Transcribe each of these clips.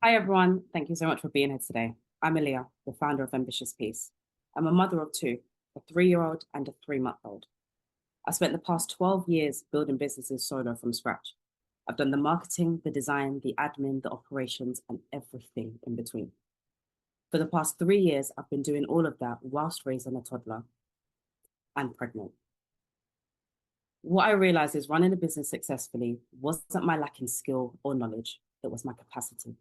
Hi, everyone. Thank you so much for being here today. I'm Elia, the founder of Ambitious Peace. I'm a mother of two, a 3-year-old and a 3-month-old. I spent the past 12 years building businesses solo from scratch. I've done the marketing, the design, the admin, the operations, and everything in between. For the past 3 years, I've been doing all of that whilst raising a toddler and pregnant. What I realized is running a business successfully wasn't my lack in skill or knowledge, it was my capacity.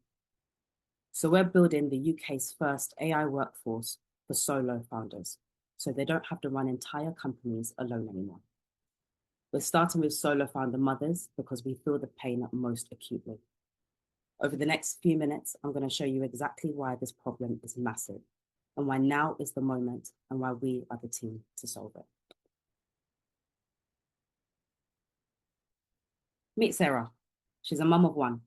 So we're building the UK's first AI workforce for solo founders, so they don't have to run entire companies alone anymore. We're starting with solo founder mothers because we feel the pain most acutely. Over the next few minutes, I'm going to show you exactly why this problem is massive and why now is the moment and why we are the team to solve it. Meet Sarah. She's a mum of one.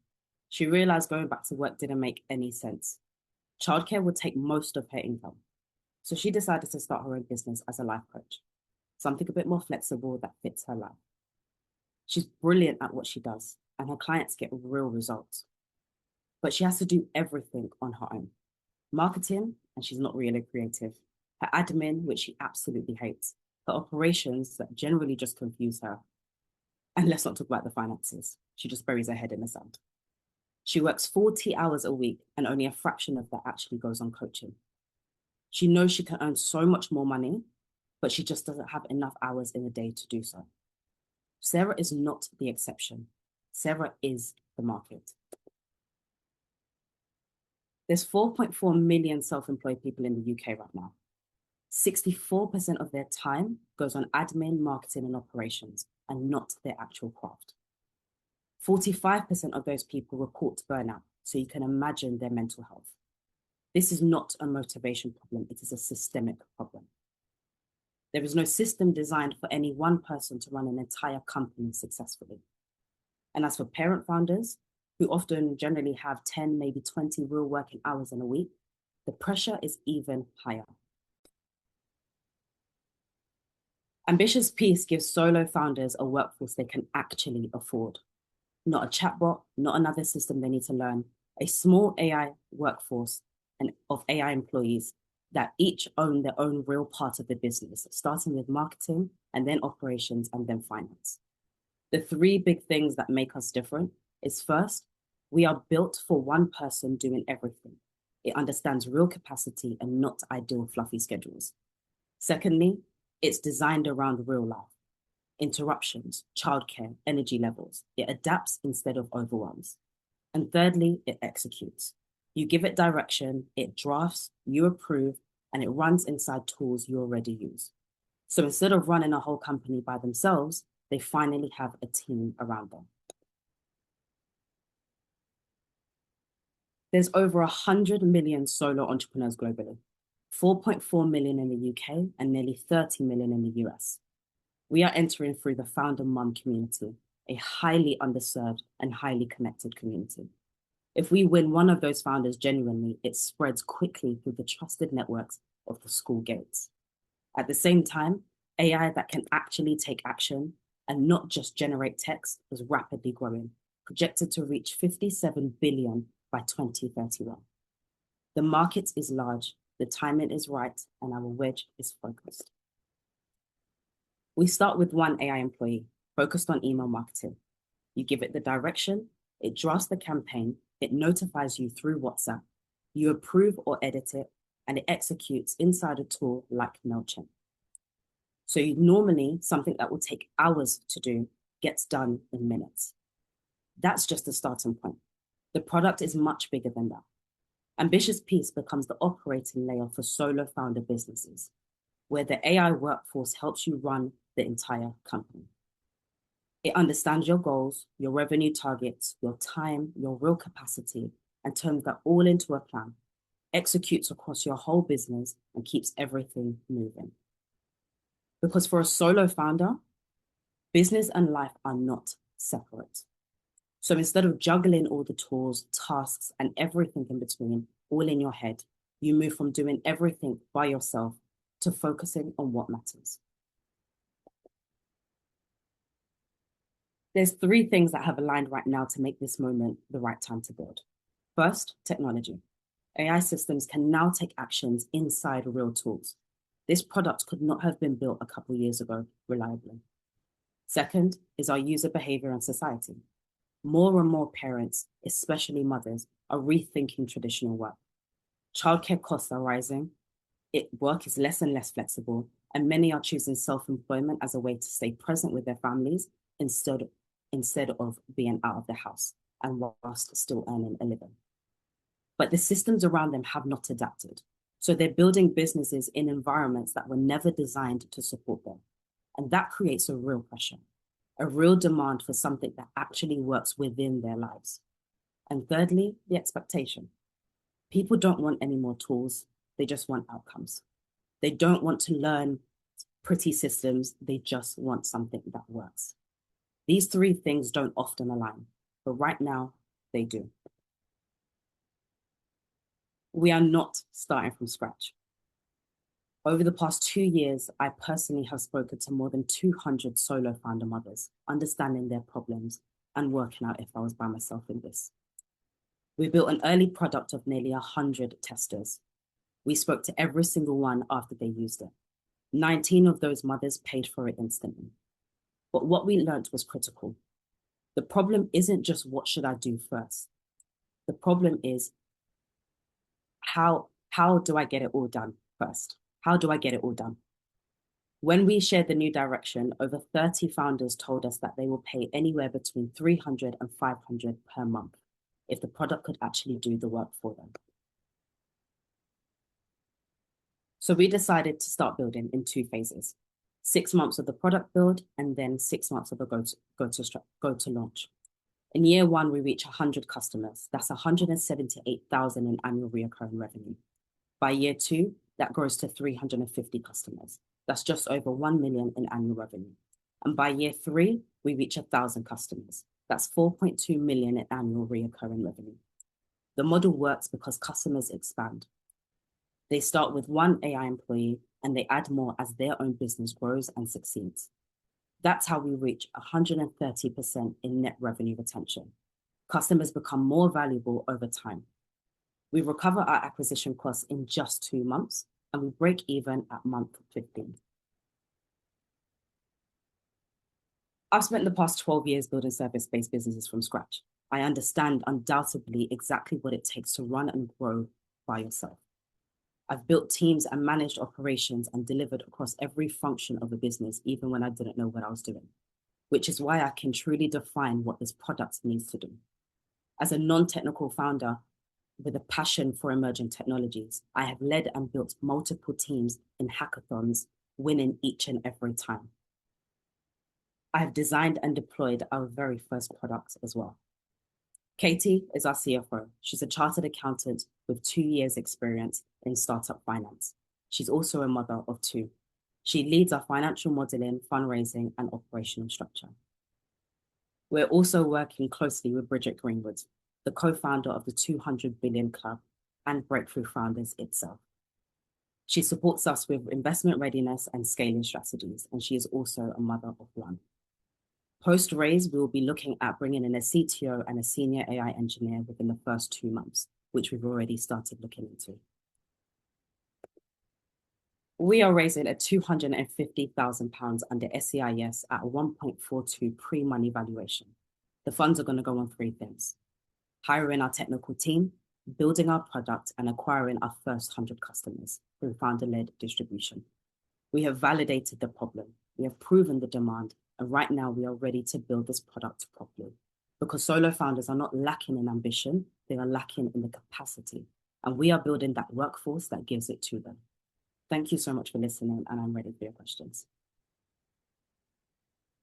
She realized going back to work didn't make any sense. Childcare would take most of her income. So she decided to start her own business as a life coach, something a bit more flexible that fits her life. She's brilliant at what she does, and her clients get real results. But she has to do everything on her own. Marketing, and she's not really creative. Her admin, which she absolutely hates. Her operations that generally just confuse her. And let's not talk about the finances. She just buries her head in the sand. She works 40 hours a week, and only a fraction of that actually goes on coaching. She knows she can earn so much more money, but she just doesn't have enough hours in a day to do so. Sarah is not the exception. Sarah is the market. There's 4.4 million self-employed people in the UK right now. 64% of their time goes on admin, marketing, and operations, and not their actual craft. 45% of those people report burnout, so you can imagine their mental health. This is not a motivation problem, it is a systemic problem. There is no system designed for any one person to run an entire company successfully. And as for parent founders, who often generally have 10, maybe 20 real working hours in a week, the pressure is even higher. Ambitious Peace gives solo founders a workforce they can actually afford. Not a chatbot, not another system they need to learn, a small AI workforce and of AI employees that each own their own real part of the business, starting with marketing and then operations and then finance. The three big things that make us different is first, we are built for one person doing everything. It understands real capacity and not ideal fluffy schedules. Secondly, it's designed around real life. Interruptions, childcare, energy levels. It adapts instead of overwhelms. And thirdly, it executes. You give it direction, it drafts, you approve, and it runs inside tools you already use. So instead of running a whole company by themselves, they finally have a team around them. There's over 100 million solo entrepreneurs globally, 4.4 million in the UK and nearly 30 million in the US. We are entering through the founder mum community, a highly underserved and highly connected community. If we win one of those founders genuinely, it spreads quickly through the trusted networks of the school gates. At the same time, AI that can actually take action and not just generate text is rapidly growing, projected to reach 57 billion by 2031. The market is large, the timing is right, and our wedge is focused. We start with one AI employee focused on email marketing. You give it the direction, it drafts the campaign, it notifies you through WhatsApp, you approve or edit it, and it executes inside a tool like MailChimp. So normally something that will take hours to do gets done in minutes. That's just a starting point. The product is much bigger than that. Ambitious Peace becomes the operating layer for solo founder businesses, where the AI workforce helps you run the entire company. It understands your goals, your revenue targets, your time, your real capacity, and turns that all into a plan, executes across your whole business, and keeps everything moving. Because for a solo founder, business and life are not separate. So instead of juggling all the tools, tasks, and everything in between, all in your head, you move from doing everything by yourself to focusing on what matters. There's three things that have aligned right now to make this moment the right time to build. First, technology. AI systems can now take actions inside real tools. This product could not have been built a couple of years ago reliably. Second is our user behavior and society. More and more parents, especially mothers, are rethinking traditional work. Childcare costs are rising, work is less and less flexible, and many are choosing self-employment as a way to stay present with their families instead of being out of the house and whilst still earning a living. But the systems around them have not adapted. So they're building businesses in environments that were never designed to support them. And that creates a real pressure, a real demand for something that actually works within their lives. And thirdly, the expectation. People don't want any more tools, they just want outcomes. They don't want to learn pretty systems, they just want something that works. These three things don't often align, but right now they do. We are not starting from scratch. Over the past 2 years, I personally have spoken to more than 200 solo founder mothers, understanding their problems and working out if I was by myself in this. We built an early product of nearly 100 testers. We spoke to every single one after they used it. 19 of those mothers paid for it instantly. But what we learned was critical. The problem isn't just what should I do first? The problem is how do I get it all done first? How do I get it all done? When we shared the new direction, over 30 founders told us that they will pay anywhere between $300 and $500 per month if the product could actually do the work for them. So we decided to start building in 2 phases, 6 months of the product build and then 6 months of a go to launch. In year 1, we reach 100 customers. That's 178,000 in annual recurring revenue. By year 2, that grows to 350 customers. That's just over 1 million in annual revenue. And by year 3, we reach 1,000 customers. That's 4.2 million in annual recurring revenue. The model works because customers expand. They start with 1 AI employee and they add more as their own business grows and succeeds. That's how we reach 130% in net revenue retention. Customers become more valuable over time. We recover our acquisition costs in just 2 months, and we break even at month 15. I've spent the past 12 years building service-based businesses from scratch. I understand undoubtedly exactly what it takes to run and grow by yourself. I've built teams and managed operations and delivered across every function of a business, even when I didn't know what I was doing, which is why I can truly define what this product needs to do. As a non-technical founder with a passion for emerging technologies, I have led and built multiple teams in hackathons, winning each and every time. I have designed and deployed our very first product as well. Katie is our CFO. She's a chartered accountant with 2 years experience in startup finance. She's also a mother of 2. She leads our financial modeling, fundraising, and operational structure. We're also working closely with Bridget Greenwood, the co-founder of the 200 Billion Club and Breakthrough Founders itself. She supports us with investment readiness and scaling strategies, and she is also a mother of 1. Post-raise, we will be looking at bringing in a CTO and a senior AI engineer within the first 2 months, which we've already started looking into. We are raising a £250,000 under SEIS at a 1.42 pre-money valuation. The funds are going to go on 3 things: hiring our technical team, building our product, and acquiring our first 100 customers through founder-led distribution. We have validated the problem, we have proven the demand, and right now we are ready to build this product properly. Because solo founders are not lacking in ambition, they are lacking in the capacity. And we are building that workforce that gives it to them. Thank you so much for listening, and I'm ready for your questions.